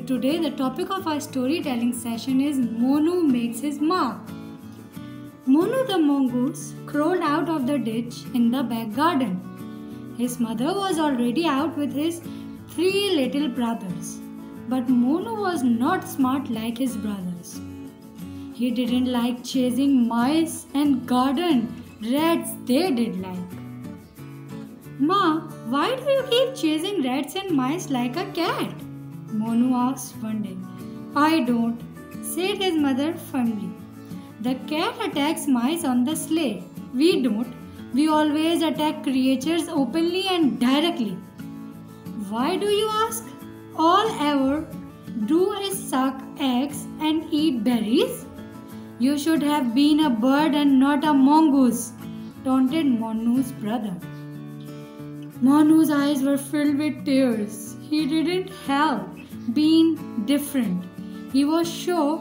today the topic of our storytelling session is Monu makes his mark. Monu the mongoose crawled out of the ditch in the back garden. His mother was already out with his 3 little brothers. But Monu was not smart like his brothers. He didn't like chasing mice and garden rats they did like. "Ma, why do you keep chasing rats and mice like a cat?" Monu asked one day. "I don't," said his mother firmly. "The cat attacks mice on the sleigh. We don't. We always attack creatures openly and directly." "Why do you ask? All ever do is suck eggs and eat berries." "You should have been a bird and not a mongoose," taunted Monu's brother. Monu's eyes were filled with tears. He didn't help being different. He was sure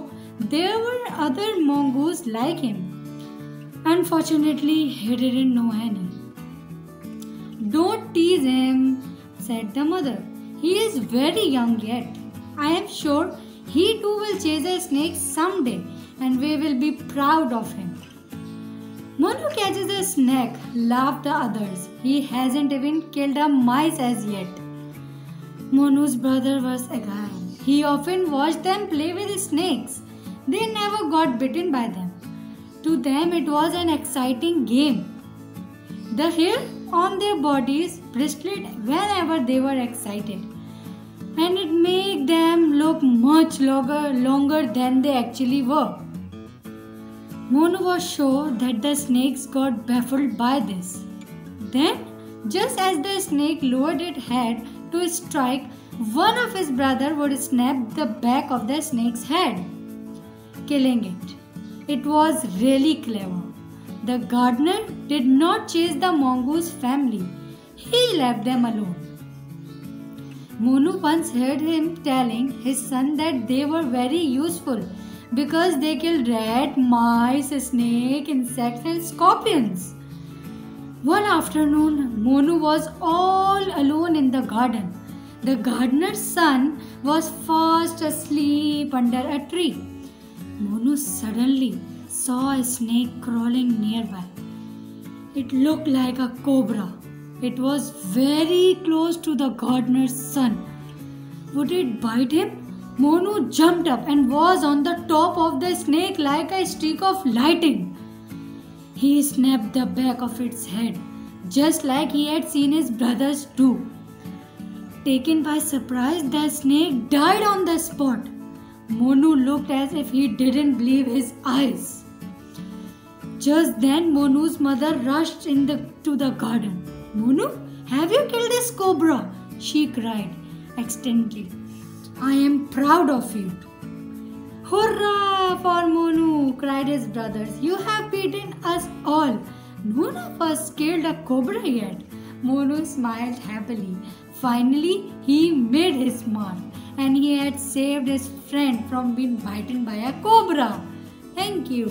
there were other mongoose like him. Unfortunately, he didn't know any. "Don't tease him," said the mother. "He is very young yet. I am sure he too will chase a snake someday and we will be proud of him." "Monu catches a snake," laughed the others. "He hasn't even killed a mice as yet." Monu's brother was aghast. He often watched them play with snakes. They never got bitten by them. To them it was an exciting game. The hair on their bodies bristled whenever they were excited, and it made them look much longer than they actually were. Monu was sure that the snakes got baffled by this. Then, just as the snake lowered its head to strike, one of his brothers would snap the back of the snake's head, killing it. It was really clever. The gardener did not chase the mongoose family. He left them alone. Monu once heard him telling his son that they were very useful because they killed rat, mice, snake, insects and scorpions. One afternoon, Monu was all alone in the garden. The gardener's son was fast asleep under a tree. Monu suddenly saw a snake crawling nearby. It looked like a cobra. It was very close to the gardener's son. Would it bite him? Monu jumped up and was on the top of the snake like a streak of lightning. He snapped the back of its head, just like he had seen his brothers do. Taken by surprise, the snake died on the spot. Monu looked as if he didn't believe his eyes. Just then, Monu's mother rushed to the garden. "Monu, have you killed this cobra?" she cried ecstatically. "I am proud of you." "Hurrah for Monu!" cried his brothers. "You have beaten us all. None of us killed a cobra yet." Monu smiled happily. Finally, he made his mark, and he had saved his friend from being bitten by a cobra. Thank you.